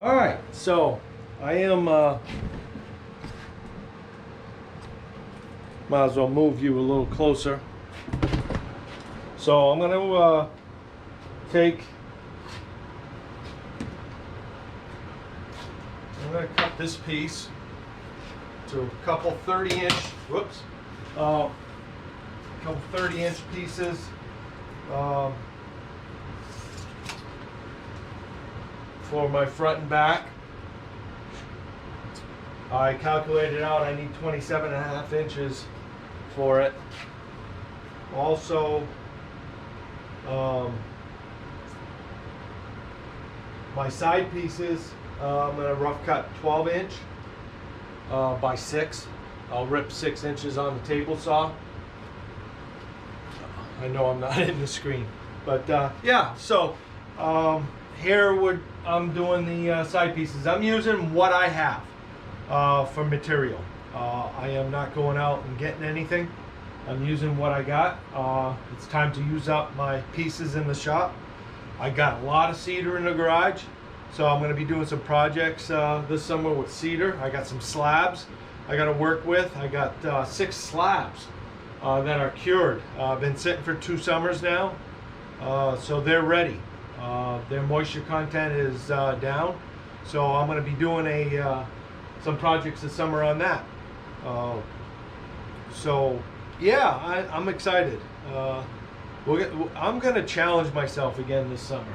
All right, so I am, might as well move you a little closer. So I'm going to I'm going to cut this piece to a couple 30-inch, couple 30-inch pieces. For my front and back. I calculated out I need 27.5 inches for it. Also, my side pieces, I'm going to rough cut 12-inch by 6. I'll rip 6 inches on the table saw. I know I'm not in the screen, but yeah, so here I'm doing the side pieces. I'm using what I have for material. I am not going out and getting anything. I'm using what I got. It's time to use up my pieces in the shop. I got a lot of cedar in the garage, so I'm going to be doing some projects this summer with cedar. I got some slabs I got to work with. I got 6 slabs that are cured. Been sitting for 2 summers now, so they're ready. Their moisture content is down, so I'm going to be doing some projects this summer on that. So yeah, I'm excited. I'm going to challenge myself again this summer.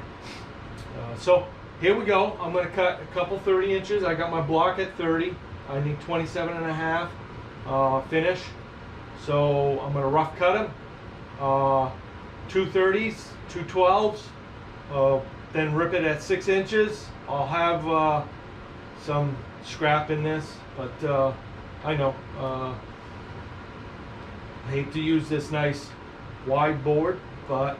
So here we go. I'm going to cut a couple 30 inches. I got my block at 30. I need 27.5 finish. So I'm going to rough cut them. 2 30s, 2 12s. Then rip it at 6 inches. I'll have some scrap in this, but I know I hate to use this nice wide board, but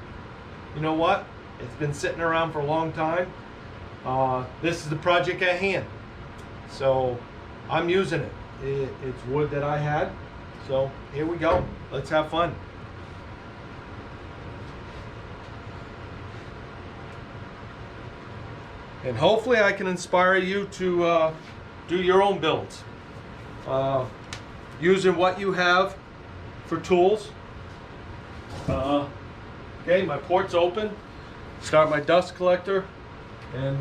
you know what? It's been sitting around for a long time. This is the project at hand, so I'm using it. It's wood that I had, so here we go. Let's have fun. And hopefully I can inspire you to do your own builds. Using what you have for tools. Okay, my port's open. Start my dust collector. And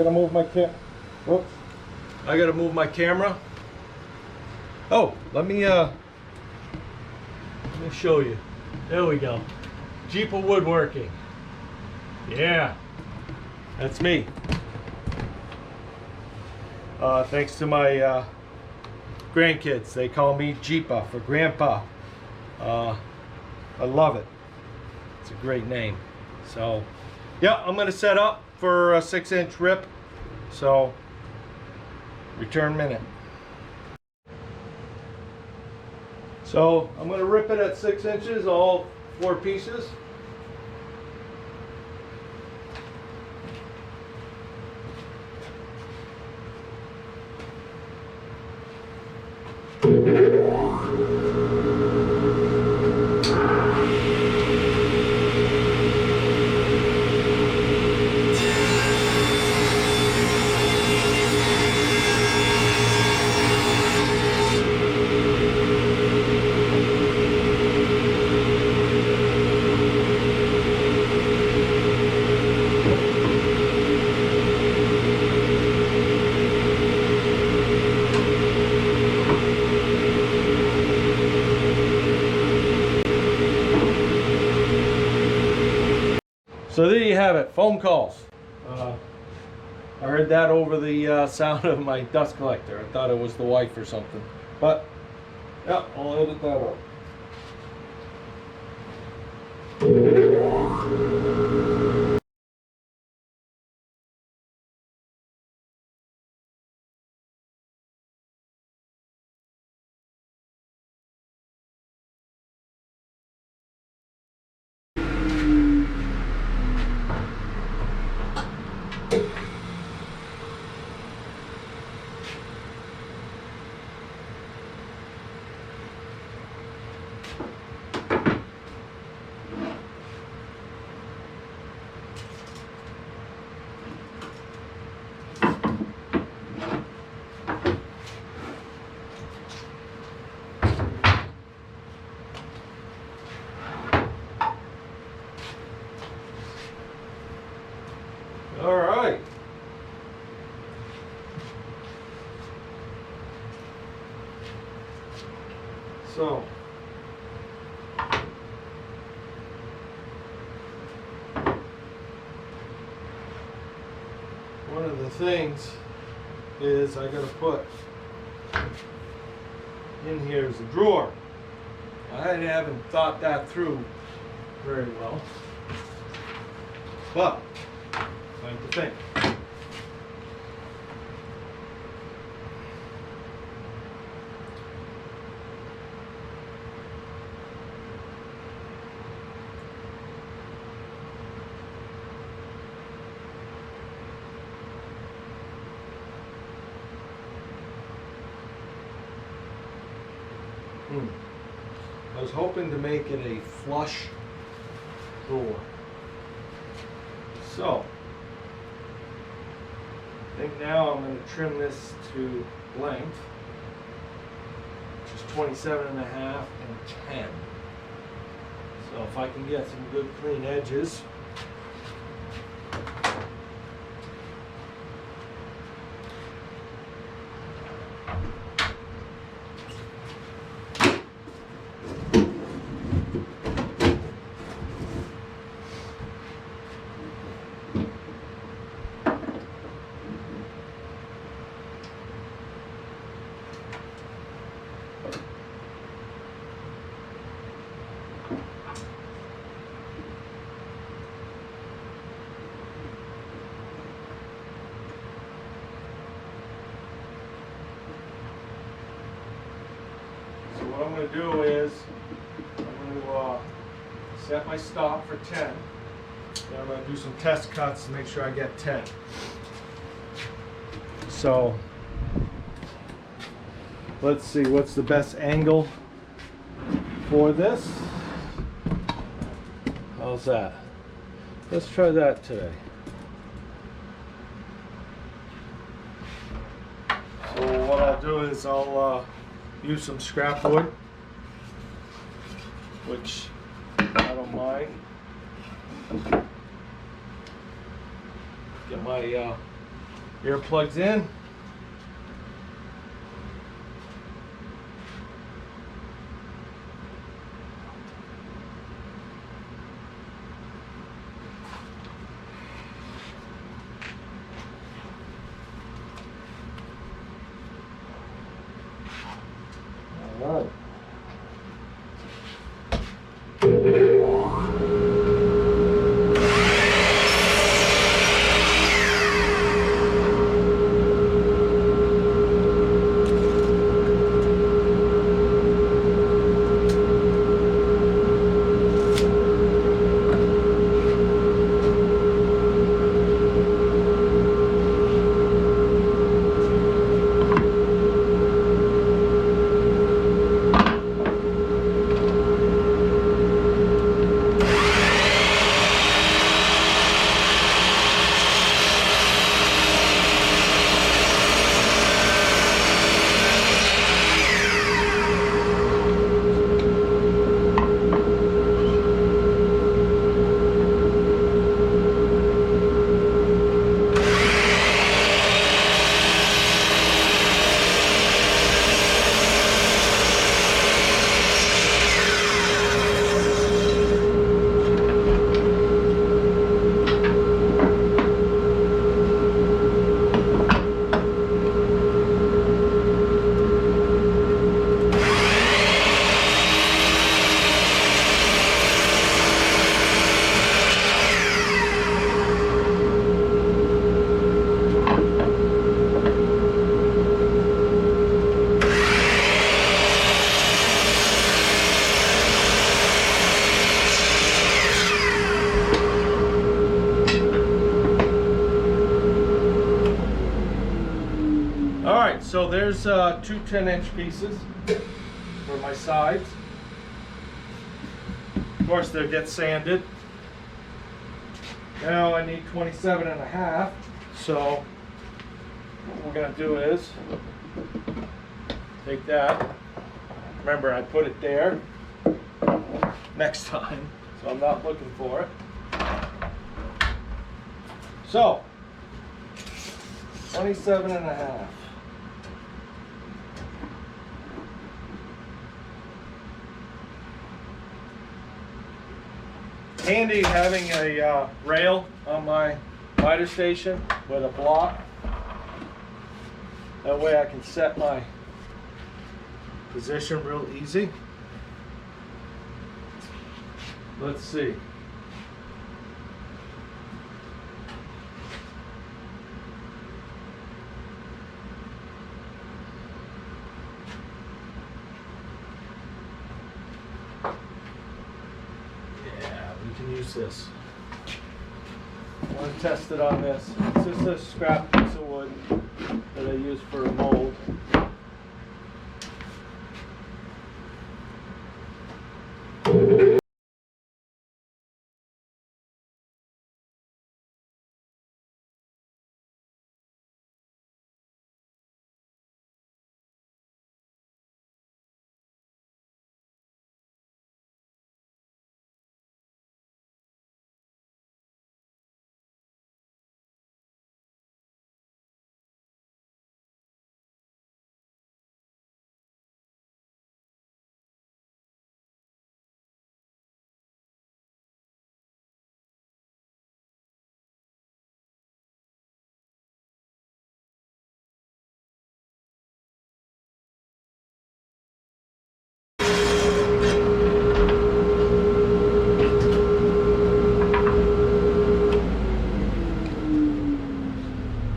gotta move my whoops. I gotta move my camera. Oh, let me show you. There we go. Jeepa Woodworking. Yeah, that's me. Thanks to my grandkids, they call me Jeepa for Grandpa. I love it. It's a great name. So, yeah, I'm gonna set up for a 6-inch rip. So, return minute. So, I'm gonna rip it at 6 inches, all 4 pieces. So there you have it, phone calls. I heard that over the sound of my dust collector. I thought it was the wife or something. But, yeah, I'll edit that out. All right. So, one of the things is I gotta put in here is a drawer. I haven't thought that through very well, but time to think. I was hoping to make it a flush drawer. So, I think now I'm going to trim this to length, which is 27.5 and 10. So if I can get some good clean edges. What I'm going to do is I'm going to set my stop for 10. Then I'm going to do some test cuts to make sure I get 10. So let's see what's the best angle for this. How's that? Let's try that today. So what I'll do is I'll use some scrap wood, which I don't mind. Get my Earplugs in. All right. Alright, so there's two 10-inch pieces for my sides. Of course, they'll get sanded. Now I need 27.5, so what we're going to do is take that. Remember, I put it there next time, so I'm not looking for it. So, 27.5. Handy having a rail on my miter station with a block. That way I can set my position real easy. Let's see. Use this. I want to test it on this. It's just a scrap piece of wood that I use for a mold.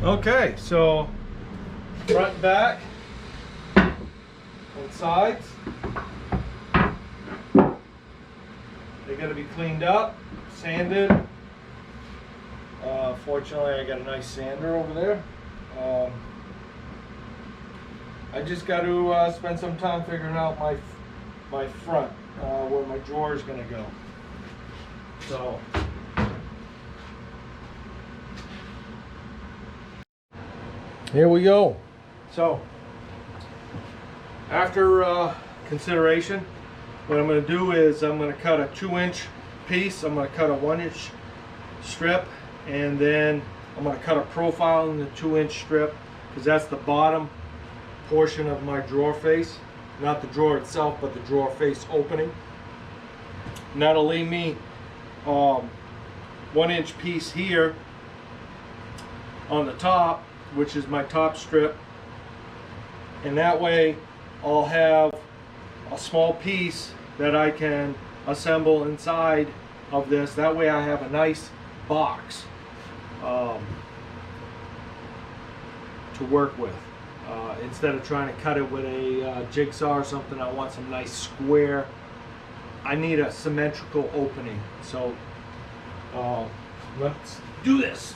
Okay, so front and back, both sides, they're going to be cleaned up, sanded. Fortunately, I got a nice sander over there. I just got to spend some time figuring out my front, where my drawer is going to go. So. Here we go. So, after consideration, what I'm going to do is I'm going to cut a 2-inch piece. I'm going to cut a 1-inch strip, and then I'm going to cut a profile in the 2-inch strip because that's the bottom portion of my drawer face. Not the drawer itself, but the drawer face opening. And that'll leave me 1-inch piece here on the top, which is my top strip. And that way I'll have a small piece that I can assemble inside of this. That way I have a nice box to work with. Instead of trying to cut it with a jigsaw or something, I want some nice square. I need a symmetrical opening. So let's do this.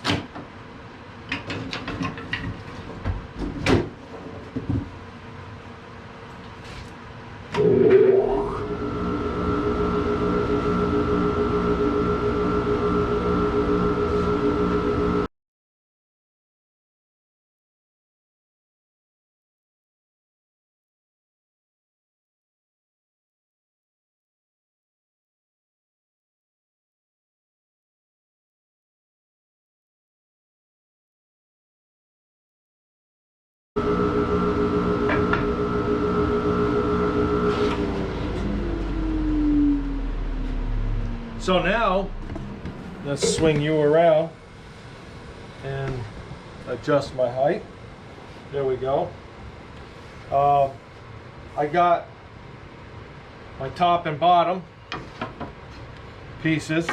So now, let's swing you around and adjust my height. There we go. I got my top and bottom pieces.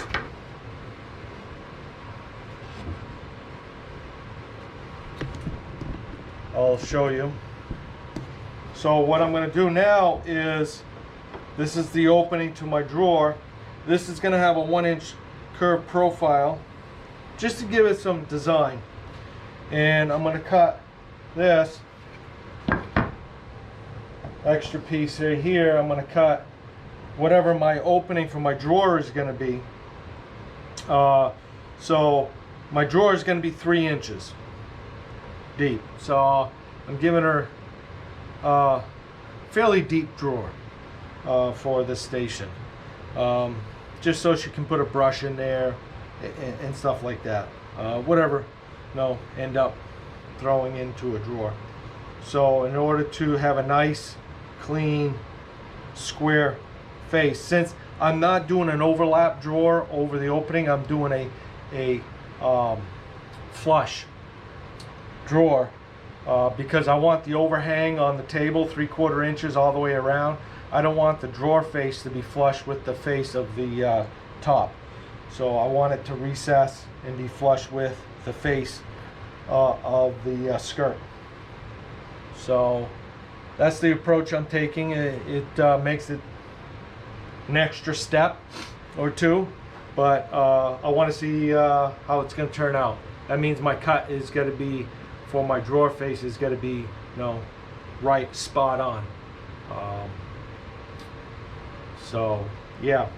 I'll show you. So what I'm going to do now is, this is the opening to my drawer. This is going to have a 1-inch curved profile just to give it some design. And I'm going to cut this extra piece right here. I'm going to cut whatever my opening for my drawer is going to be. So my drawer is going to be 3 inches deep. So I'm giving her a fairly deep drawer for this station. Just so she can put a brush in there and stuff like that. Whatever, end up throwing into a drawer. So in order to have a nice, clean, square face, since I'm not doing an overlap drawer over the opening, I'm doing a flush drawer because I want the overhang on the table 3/4 inches all the way around. I don't want the drawer face to be flush with the face of the top. So I want it to recess and be flush with the face of the skirt. So that's the approach I'm taking. It makes it an extra step or two, but I want to see how it's going to turn out. That means my cut is going to be, for my drawer face, is going to be, right, spot on. So yeah,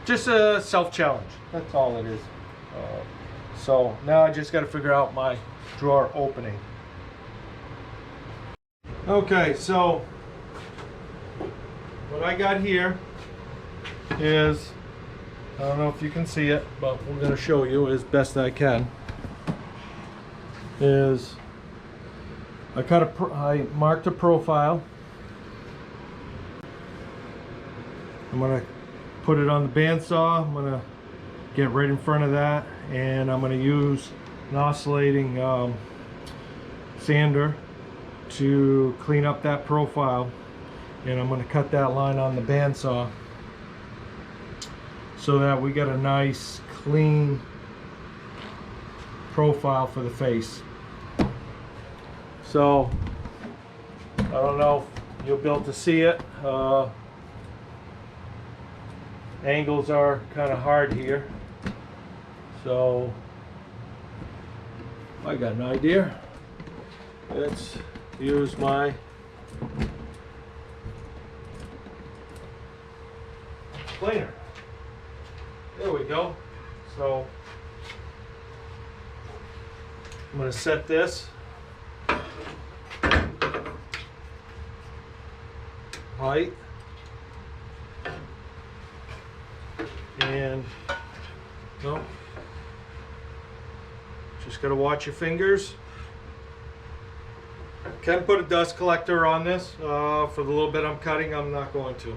just a self-challenge. That's all it is. So now I just got to figure out my drawer opening. Okay, so what I got here is, I don't know if you can see it, but we're going to show you as best I can. Is I marked a profile. I'm going to put it on the bandsaw. I'm going to get right in front of that, and I'm going to use an oscillating sander to clean up that profile, and I'm going to cut that line on the bandsaw so that we get a nice clean profile for the face. So I don't know if you'll be able to see it. Angles are kind of hard here, so I got an idea. Let's use my planer. There we go. So I'm going to set this height, and No. Just gotta watch your fingers. Can put a dust collector on this. For the little bit I'm cutting, I'm not going to.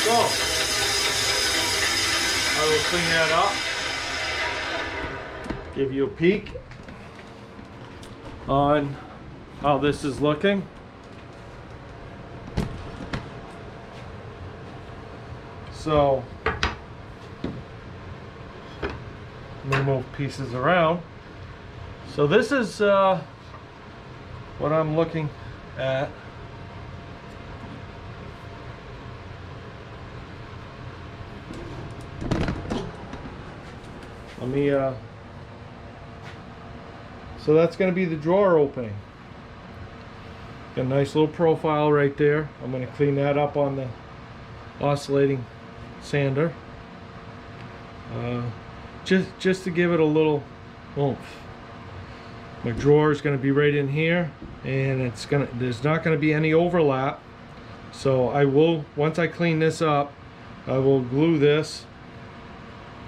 So, I will clean that up, give you a peek on how this is looking. So, I'm gonna move pieces around. So this is what I'm looking at. Let me, so that's going to be the drawer opening. Got a nice little profile right there. I'm going to clean that up on the oscillating sander. Just to give it a little oomph. My drawer is going to be right in here, and there's not going to be any overlap. So I will, once I clean this up, I will glue this,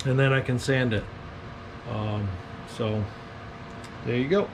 and then I can sand it. So there you go.